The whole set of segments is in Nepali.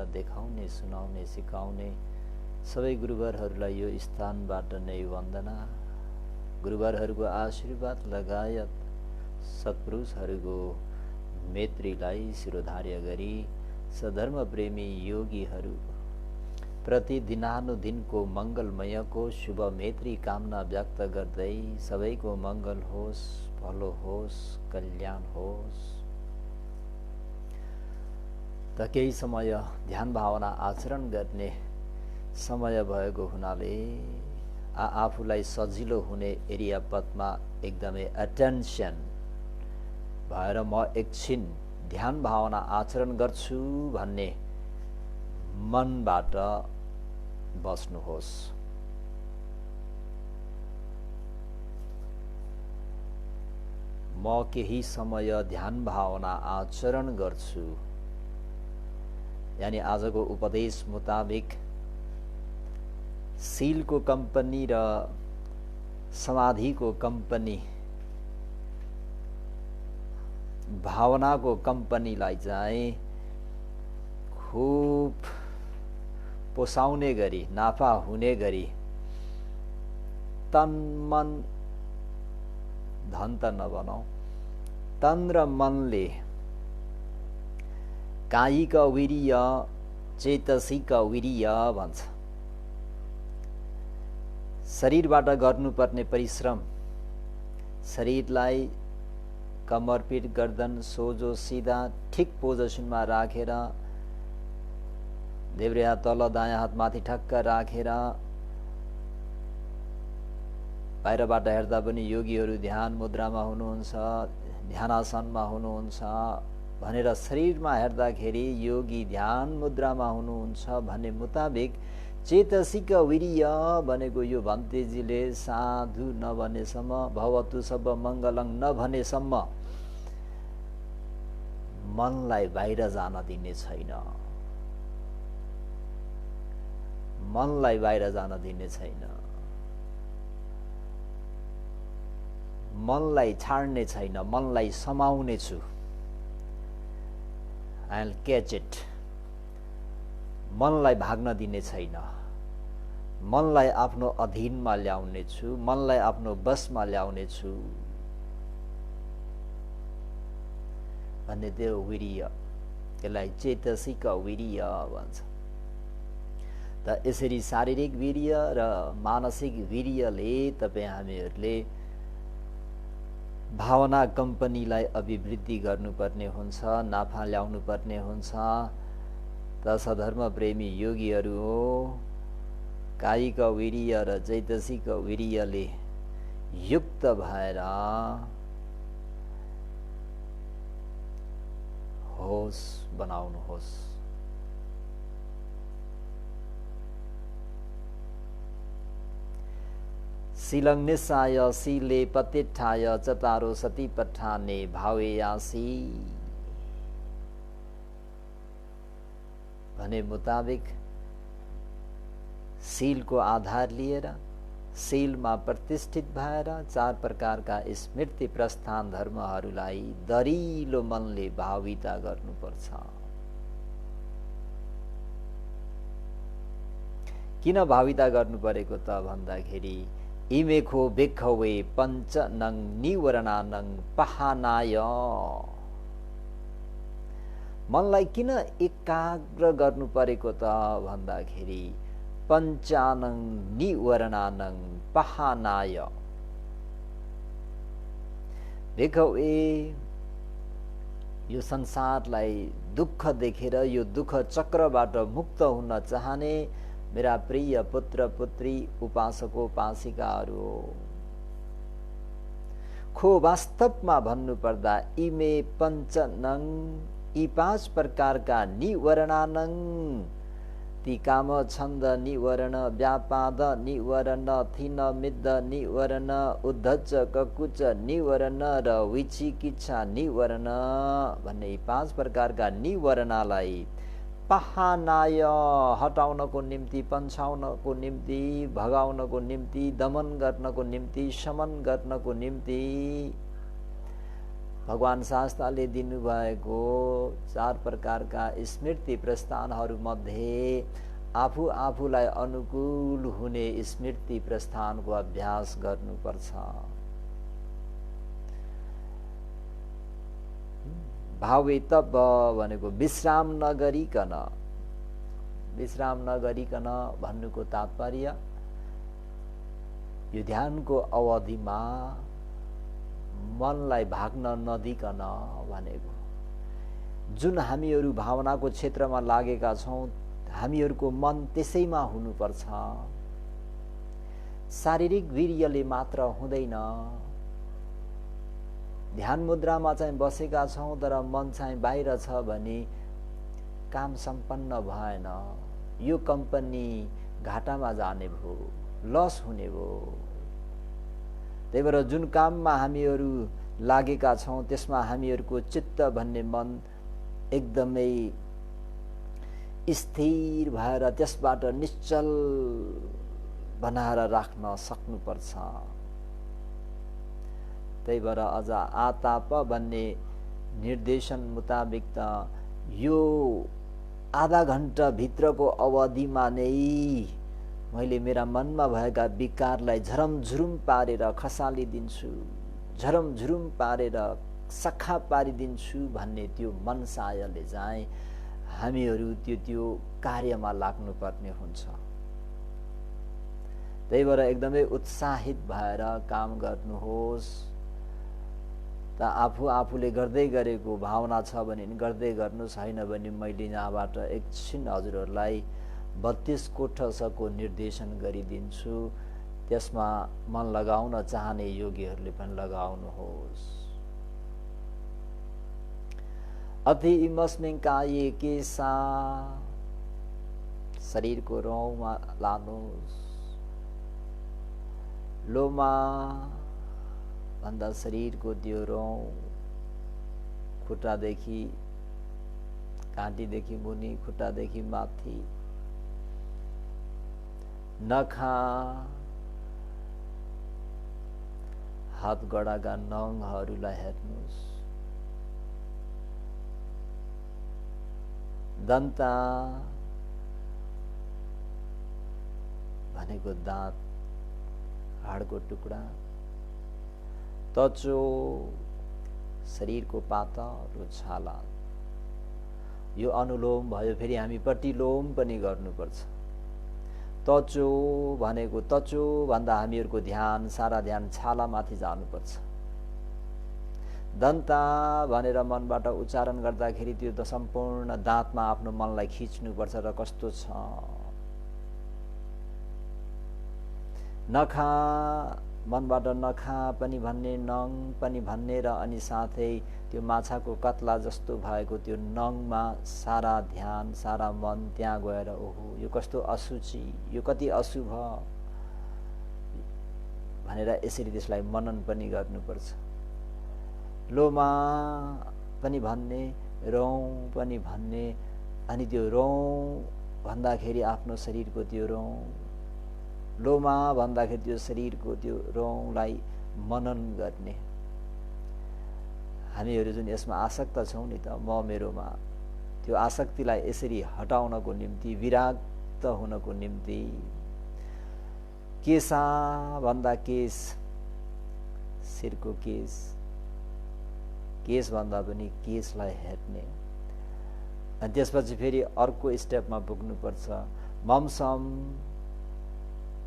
देखाउने, सुनाउने, सिकाउने सबै गुरुवरहरूलाई यो स्थानबाट नै वन्दना। गुरुवरहरूको आशीर्वाद लगायत सत्पुरुषहरूको मैत्रीलाई शिरोधार्य गरी सधर्म प्रेमी योगीहरू प्रति दिनानुदिनको मङ्गलमयको शुभ मैत्री कामना व्यक्त गर्दै सबैको मङ्गल होस्, भलो होस्, कल्याण होस्। त केही समय ध्यान भावना आचरण गर्ने समय भएको हुनाले आफूलाई सजिलो हुने एरिया पथमा एकदमै अटेन्सन भएर म एकछिन ध्यान भावना आचरण गर्छु भन्ने मनबाट बस्नुहोस्। म केही समय ध्यान भावना आचरण गर्छु, यानी आजको उपदेश मुताबिक सीलको कम्पनी र समाधिको कम्पनी, भावनाको कम्पनीलाई चाहिँ खूब पोसाउने गरी, नाफा हुने गरी तन मन धन त नबनाऊ, तन र मनले कायिक वीर्य चेतसिक वीर्य भन्छ। शरीरबाट गर्नुपर्ने परिश्रम, शरीरलाई कमरपिट गर्दन सोझो सिधा ठिक पोजिसनमा राखेर, देब्रे हात तल दायाँ हात माथि ठक्क राखेर, बाहिरबाट हेर्दा पनि योगीहरू ध्यान मुद्रामा हुनुहुन्छ, ध्यानासनमा हुनुहुन्छ भनेर शरीरमा हेर्दाखेरि योगी ध्यान मुद्रामा हुनुहुन्छ भन्ने मुताबिक चेतसिक वीर्य भनेको यो भन्तेजीले साधु नभनेसम्म, भवतु सब मङ्गलं नभनेसम्म मनलाई बाहिर जान दिने छैन, मनलाई बाहिर जान दिने छैन, मनलाई छाड्ने छैन, मनलाई समाउने छु। I'll catch it। मनलाई भाग्न दिने छैन, मनलाई आफ्नो अधीनमा ल्याउने छु, मनलाई आफ्नो बसमा ल्याउने छु भन्ने त्यो वीर्य, यसलाई चेतसिक वीर्य भन्छ। त यसरी शारीरिक वीर्य र मानसिक वीर्यले तपाईँ हामीहरूले भावना कम्पनीलाई अभिवृद्धि गर्नुपर्ने हुन्छ, नाफा ल्याउनु पर्ने हुन्छ। त सधर्म प्रेमी योगीहरू हो कायिक वीर्य र चैतसिक वीर्यले युक्त भएर होस बनाउनुहोस्। शीलंनिसाय शीले पतिष्ठाय चतारो सती पठाने भावेयासी भने मुताबिक शीलको आधार लिएर, शीलमा प्रतिष्ठित भएर चार प्रकारका स्मृति प्रस्थान धर्महरूलाई दरिलो मनले भाविता गर्नुपर्छ। किन भाविता गर्नु परेको त भन्दाखेरि इमेखो भिक्खवे पञ्चनङ निवरणानङ पहानाय, मनलाई किन एकाग्र गर्नु परेको त भन्दाखेरि पञ्चानङ निवरणानङ पहानाय। भिक्खवे यो संसारलाई दुःख देखेर यो दुःख चक्रबाट मुक्त हुन चाहने मेरा प्रिय पुत्र पुत्री उपासकोपासिकाहरू हो। खो वास्तवमा भन्नुपर्दा इमे पञ्चनङ, यी पाँच प्रकारका निवरणानङ, ती काम छन्द निवरण, व्यापाद निवरण, थिन मिद्द निवरण, उद्धच ककुच निवरण र विचिकिच्छा निवरण भन्ने यी पाँच प्रकारका निवरणालाई पहानाय हटाउनको निम्ति, पन्छाउनको निम्ति, भगाउनको निम्ति, दमन गर्नको निम्ति, शमन गर्नको निम्ति भगवान शास्त्रले दिनुभएको 4 प्रकारका स्मृति प्रस्थानहरूमध्ये आफू आफूलाई अनुकूल हुने स्मृति प्रस्थानको अभ्यास गर्नुपर्छ। भावेतब भनेको विश्राम नगरिकन भन्नुको तात्पर्य यो ध्यानको अवधिमा मनलाई भाग्न नदिकन भनेको। जुन हामीहरू भावनाको क्षेत्रमा लागेका छौं हामीहरूको मन त्यसैमा हुनुपर्छ। शारीरिक वीर्यले मात्र हुँदैन। ध्यान मुद्रामा चाहिँ बसेका छौं तर मन चाहिँ बाहिर छ भने काम सम्पन्न भएन। यो कम्पनी घाटामा जाने भो, लस हुने भो। त्यही भएर जुन काममा हामीहरू लागेका छौं त्यसमा हामीहरूको चित्त भन्ने मन एकदमै स्थिर भएर त्यसबाट निश्चल बनाएर राख्न सक्नुपर्छ। त्यही भएर अझ आताप भन्ने निर्देशन मुताबिक त यो आधा घण्टा भित्रको अवधिमा नै मैले मेरा मनमा भएका विकारलाई झरमझुरुम पारेर खसालिदिन्छु, झरमझुरुम पारेर सखा पारिदिन्छु भन्ने त्यो मनसायले चाहिँ हामीहरू त्यो कार्यमा लाग्नुपर्ने हुन्छ। त्यही भएर एकदमै उत्साहित भएर काम गर्नुहोस्। त आफूले गर्दै गरेको भावना छ भने गर्दै गर्नुहोस्, हैन भने मैले यहाँबाट एकछिन हजुरहरूलाई 32 कोठसको निर्देशन गरिदिन्छु। त्यसमा मन लगाउन चाहने योगीहरूले पनि लगाउनुहोस्। अति इमस्मिन काये केसा शरीरको रौँमा लानुहोस्। लोमा भन्दा शरीरको त्यो रौँ खुट्टादेखि घाँटीदेखि मुनि खुट्टादेखि माथि नखा हात गडाका नङहरूलाई हेर्नुहोस्। दन्ता भनेको दाँत, हाडको टुक्रा, त्वचो शरीरको पातलो छाला। यो अनुलोम भयो। फेरि हामी प्रतिलोम पनि गर्नुपर्छ। त्वचो भनेको त्वचो भन्दा हामीहरूको ध्यान सारा ध्यान छालामाथि जानुपर्छ। दन्ता भनेर मनबाट उच्चारण गर्दाखेरि त्यो सम्पूर्ण दाँतमा आफ्नो मनलाई खिच्नुपर्छ र कस्तो छ। नखा मनबाट नखा पनि भन्ने, नङ पनि भन्ने र अनि साथै त्यो माछाको कत्ला जस्तो भएको त्यो नङमा सारा ध्यान सारा मन त्यहाँ गएर ओहो यो कस्तो असुचि, यो कति अशुभ भनेर यसरी त्यसलाई मनन पनि गर्नुपर्छ। लोमा पनि भन्ने, रौँ पनि भन्ने, अनि त्यो रौँ भन्दाखेरि आफ्नो शरीरको त्यो रौँ, लोमा भन्दाखेरि त्यो शरीरको त्यो रौँलाई मनन गर्ने। हामीहरू जुन यसमा आसक्त छौं नि त म मेरोमा, त्यो आसक्तिलाई यसरी हटाउनको निम्ति, विराक्त हुनको निम्ति केसा भन्दा केस, शिरको केस, केस भन्दा पनि केसलाई हेर्ने। अनि त्यसपछि फेरि अर्को स्टेपमा पुग्नुपर्छ। ममसम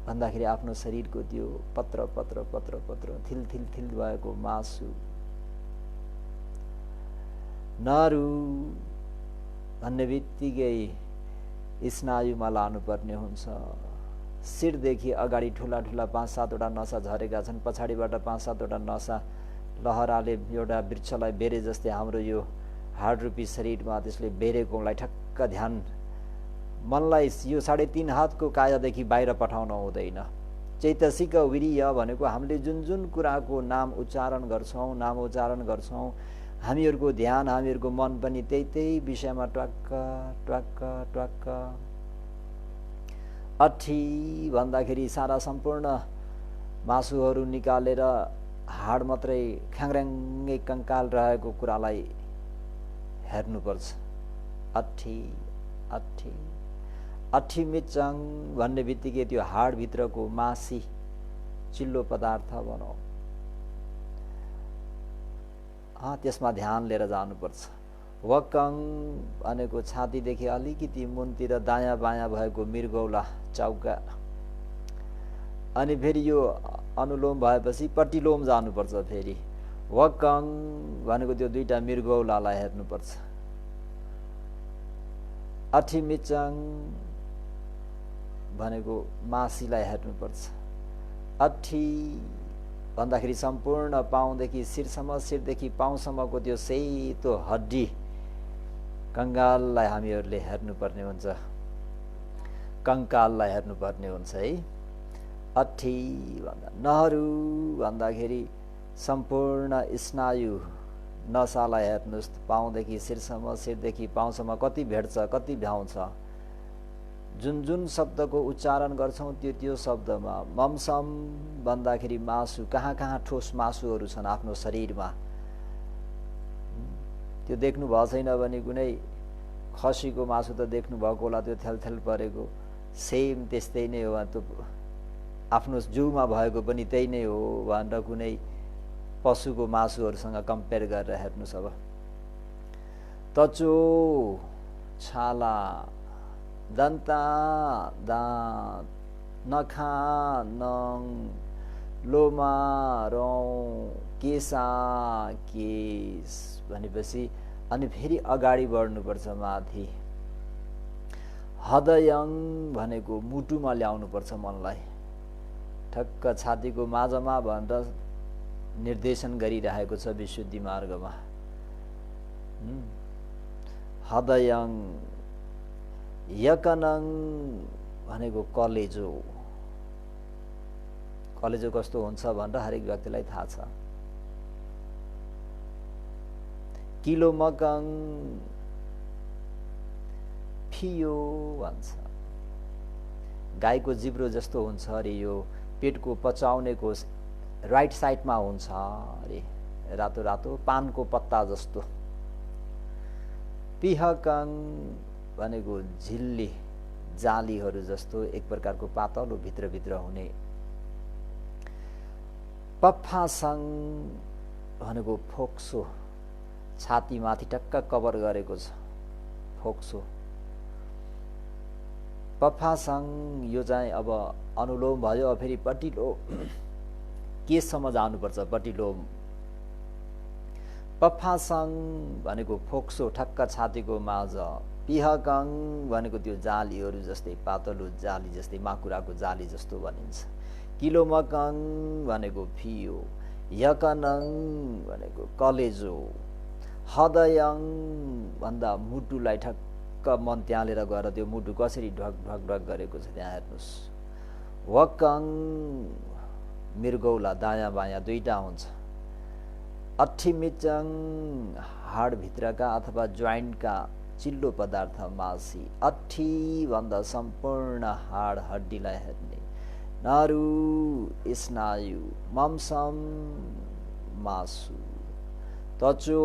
भन्दाखेरि आफ्नो शरीरको त्यो पत्र पत्र पत्र पत्र थिल थिल थिल भएको मासु। नरु भन्ने बित्तिकै स्नायुमा लानुपर्ने हुन्छ। शिरदेखि अगाडि ठुला ठुला 5-7 वटा नसा झरेका छन्, पछाडिबाट 5-7 वटा नसा लहराले एउटा वृक्षलाई बेरे जस्तै हाम्रो यो हाड रूपी शरीरमा त्यसले बेरेकोलाई ठक्क ध्यान मनलाई यो 3.5 हातको कायादेखि बाहिर पठाउन हुँदैन। चैतसिक वीर्य भनेको हामीले जुन जुन कुराको नाम उच्चारण गर्छौं हामीहरूको ध्यान हामीहरूको मन पनि त्यही विषयमा ट्वाक्क ट्वाक्क ट्वाक्क। अठी भन्दाखेरि सारा सम्पूर्ण मासुहरू निकालेर हाड मात्रै ख्याङ्ग्याङ्गै कङ्काल रहेको कुरालाई हेर्नुपर्छ। अठी अठी अठी मिचाङ भन्ने बित्तिकै त्यो हाडभित्रको मासी चिल्लो पदार्थ भनौँ त्यसमा ध्यान लिएर जानुपर्छ। वकङ भनेको छातीदेखि अलिकति मुनतिर दायाँ बायाँ भएको मृगौला चौका, अनि फेरि यो अनुलोम भएपछि प्रतिलोम जानुपर्छ। फेरि वकङ भनेको त्यो दुईटा मृगौलालाई हेर्नुपर्छ। अठी मिचाङ भनेको मासीलाई हेर्नुपर्छ। अठी भन्दाखेरि सम्पूर्ण पाउदेखि शिरसम्म, शिरदेखि पाउसम्मको त्यो सेतो हड्डी कङ्गाललाई हामीहरूले हेर्नुपर्ने हुन्छ, कङ्काललाई हेर्नुपर्ने हुन्छ है। अठी भन्दा नहरू भन्दाखेरि सम्पूर्ण स्नायु नसालाई हेर्नुहोस्। पाउदेखि शिरसम्म, शिरदेखि पाउसम्म कति भेट्छ, कति भ्याउँछ। जुन जुन शब्दको उच्चारण गर्छौँ त्यो शब्दमा ममसम भन्दाखेरि मासु, कहाँ कहाँ ठोस मासुहरू छन् आफ्नो शरीरमा, त्यो देख्नु भएको छैन भने कुनै खसीको मासु त देख्नु भएको होला, त्यो थेलथेल परेको सेम त्यस्तै नै हो। त्यो आफ्नो जिउमा भएको पनि त्यही नै हो भनेर कुनै पशुको मासुहरूसँग कम्पेयर गरेर हेर्नुहोस्। अब तचो छाला, दन्ता दाँत, नखा नङ, लोमा रौँ, केसा केस भनेपछि अनि फेरि अगाडि बढ्नुपर्छ माथि। हृदयङ भनेको मुटुमा ल्याउनुपर्छ मनलाई, ठक्क छातीको माझमा भनेर निर्देशन गरिरहेको छ विशुद्धि मार्गमा। हृदयङ। यकनङ भनेको कलेजो, कलेजो कस्तो हुन्छ भनेर हरेक व्यक्तिलाई थाहा छ। किलोमकङ फियो भन्छ, गाईको जिब्रो जस्तो हुन्छ अरे, यो पेटको पचाउनेको राइट साइडमा हुन्छ अरे, रातो रातो पानको पत्ता जस्तो। पिहकङ भनेको झिल्ली जालीहरू जस्तो एक प्रकारको पातलो भित्रभित्र हुने। पफासङ भनेको फोक्सो, छातीमाथि टक्क कभर गरेको छ फोक्सो। पफासङ यो चाहिँ अब अनुलोम भयो। अब फेरि पटिलोम, केससम्म जानुपर्छ पटिलोम। पफासङ भनेको फोक्सो, ठक्क छातीको माझ। पिहकङ भनेको त्यो जालीहरू जस्तै, पातलो जाली जस्तै, माकुराको जाली जस्तो भनिन्छ। किलोमकङ भनेको फियो। यकनङ भनेको कलेजो। हृदयङ भन्दा मुटुलाई ठक्क मन त्यहाँ लिएर गएर त्यो मुटु कसरी ढक ढक ढक गरेको छ त्यहाँ हेर्नुहोस्। वकङ मृगौला, दायाँ बायाँ दुईटा हुन्छ। अठिमिचङ हाडभित्रका अथवा जोइन्टका चिल्लो पदार्थ मासी। अठी भन्दा सम्पूर्ण हाड हड्डीलाई हेर्ने। नारु स्नायु। ममसम मासु। तचो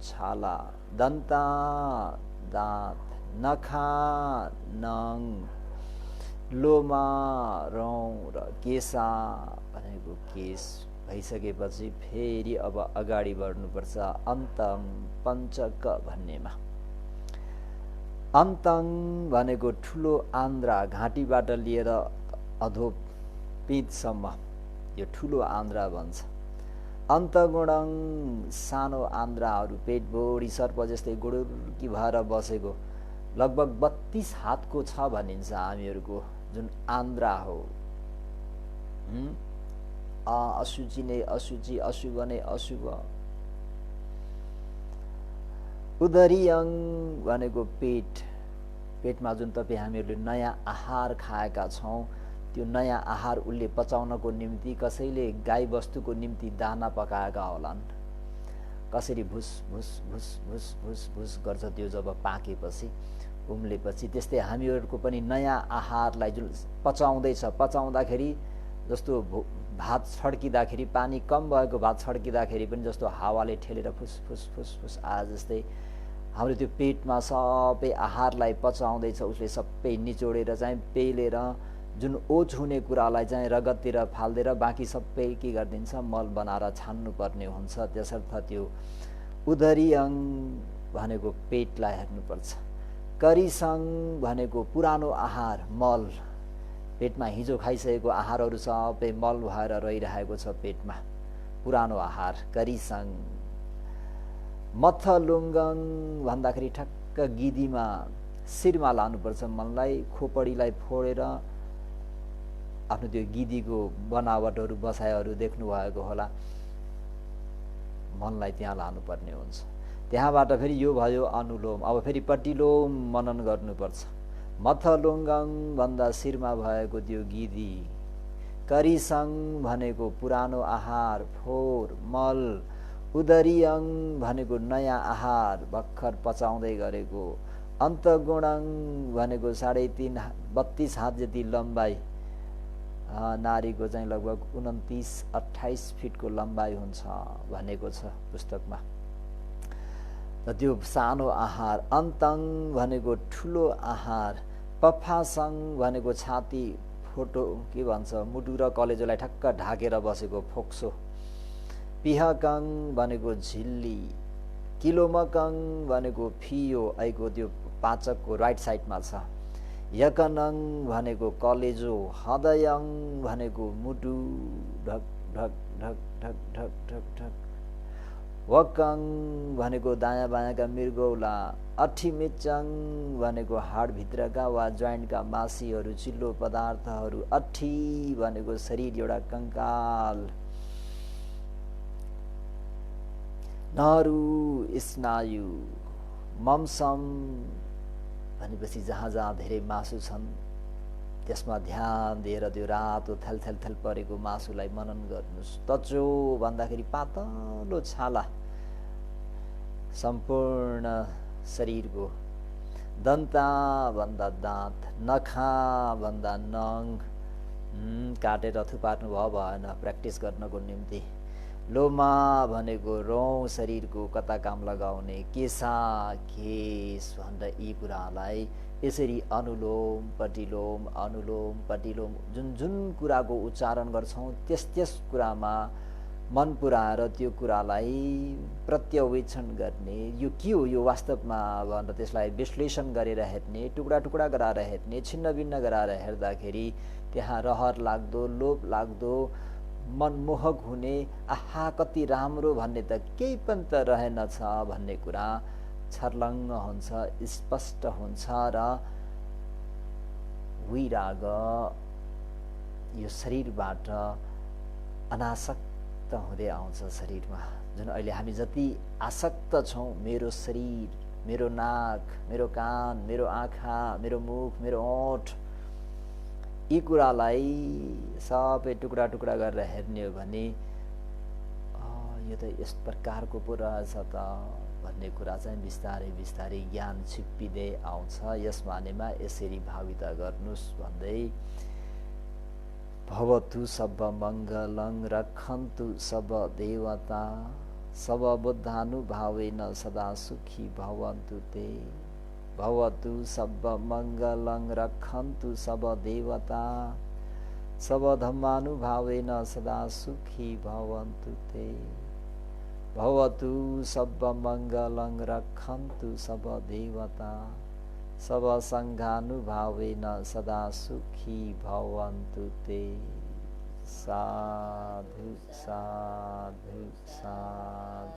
छाला। दन्ता दाँत। नखा नङ। लोमा रौँ र केसा भनेको केस भइसकेपछि फेरि अब अगाडि बढ्नुपर्छ अन्तङ पञ्चक भन्नेमा। अन्तङ भनेको ठुलो आन्द्रा, घाँटीबाट लिएर अधो पिँधसम्म यो ठुलो आन्द्रा भन्छ। अन्तगुणङ सानो आन्द्राहरू पेटभरि सर्प जस्तै गुडुर्की भएर बसेको, लगभग 32 हातको छ भनिन्छ हामीहरूको जुन आन्द्रा हो। अशुचि नै अशुचि, अशुभ नै अशुभ। उदरीयङ भनेको पेट, पेटमा जुन तपाईँ हामीहरूले नयाँ आहार खाएका छौँ त्यो नयाँ आहार उसले पचाउनको निम्ति कसैले गाई बस्तुको निम्ति दाना पकाएका होलान्। कसरी भुस भुस भुस भुस भुस भुस गर्छ त्यो जब पाकेपछि उम्लेपछि, त्यस्तै हामीहरूको पनि नयाँ आहारलाई जुन पचाउँदैछ, पचाउँदाखेरि जस्तो भात छड्किँदाखेरि पानी कम भएको भात छड्किँदाखेरि पनि जस्तो हावाले ठेलेर फुस फुस फुस फुस आए जस्तै हाम्रो त्यो पेटमा सबै आहारलाई पचाउँदैछ उसले सबै निचोडेर चाहिँ पेलेर जुन ओछ हुने कुरालाई चाहिँ रगततिर फाल्देर बाँकी सबै के गरिदिन्छ मल बनाएर छान्नुपर्ने हुन्छ। त्यसर्थ त्यो उदरियङ भनेको पेटलाई हेर्नुपर्छ। करिसङ भनेको पुरानो आहार मल, पेटमा हिजो खाइसकेको आहारहरू सबै मल भएर रहिरहेको छ पेटमा, पुरानो आहार करिसङ। मथलुङ्गङ भन्दाखेरि ठक्क गिदीमा शिरमा लानुपर्छ मनलाई, खोपडीलाई फोडेर आफ्नो त्यो गिदीको बनावटहरू बसाइहरू देख्नुभएको होला, मनलाई त्यहाँ लानुपर्ने हुन्छ। त्यहाँबाट फेरि यो भयो अनुलोम। अब फेरि प्रतिलोम मनन गर्नुपर्छ। मथलुङ्गङ भन्दा शिरमा भएको त्यो गिदी, करिसङ भनेको पुरानो आहार फोहोर मल, उदरियङ भनेको नयाँ आहार भर्खर पचाउँदै गरेको, अन्तगुणङ भनेको 3.5-32 हात जति लम्बाइ, नारीको चाहिँ लगभग 29-28 फिटको लम्बाइ हुन्छ भनेको छ पुस्तकमा। र त्यो सानो आहार। अन्तङ भनेको ठुलो आहार, पफासङ भनेको छाती फोटो के भन्छ मुटु र कलेजोलाई ठक्क ढाकेर बसेको फोक्सो, पिहकङ भनेको झिल्ली, किलोमकङ भनेको फियो ऐको त्यो पाचकको राइट साइडमा छ, यकनङ भनेको कलेजो, हृदयङ भनेको मुटु ढक ढक ढक ढक ढक ढक ढक, वकङ भनेको दायाँ बायाँका मृगौला, अठिमिचङ भनेको हाडभित्रका वा जोइन्टका मासीहरू चिल्लो पदार्थहरू, अठी भनेको शरीर एउटा कङ्काल, नरु स्नायु, ममसम भनेपछि जहाँ जहाँ धेरै मासु छन् त्यसमा ध्यान दिएर त्यो रातो थेल थेल परेको मासुलाई मनन गर्नुहोस्। तचो भन्दाखेरि पातलो छाला सम्पूर्ण शरीरको, दन्ता भन्दा दाँत, नखा भन्दा नङ, काटेर थुपार्नु भएन प्र्याक्टिस गर्नको निम्ति, लोमा भनेको रौँ शरीरको कता काम लगाउने, केसा केस भनेर यी कुरालाई यसरी अनुलोम प्रतिलोम जुन जुन कुराको उच्चारण गर्छौँ त्यस कुरामा मन पुराएर त्यो कुरालाई प्रत्यवेक्षण गर्ने, यो के हो यो वास्तवमा भनेर त्यसलाई विश्लेषण गरेर हेर्ने, टुक्रा टुक्रा गराएर हेर्ने, छिन्न भिन्न गराएर हेर्दाखेरि त्यहाँ रहर लाग्दो लोभ लाग्दो मनमोहक हुने, आहा कति राम्रो भन्ने त केही पनि त रहेनछ भन्ने कुरा छर्लङ्ग हुन्छ, स्पष्ट हुन्छ र विराग यो शरीरबाट अनासक्त हुँदै आउँछ शरीरमा। जुन अहिले हामी जति आसक्त छौँ, मेरो शरीर, मेरो नाक, मेरो कान, मेरो आँखा, मेरो मुख, मेरो ओठ, यी कुरालाई सबै टुक्रा टुक्रा गरेर हेर्ने हो भने यो त यस प्रकारको पो रहेछ त भन्ने कुरा चाहिँ बिस्तारै बिस्तारै ज्ञान छिप्पिँदै आउँछ। यस मानेमा यसरी भाविता गर्नुहोस् भन्दै भवतु सब मङ्गलं रक्षन्तु सब देवता सब बुद्धानुभावेन सदा सुखी भवन्तु ते। भवतु सब मङ्गलं रक्षन्तु सब देवता सब धम्मानुभावेन सदा सुखी भवन्तु ते। भवतु सब मङ्गलं रक्षन्तु सब देवता सब सङ्घानुभावेन सदा सुखी भवन्तु ते। साधु साधु साधु।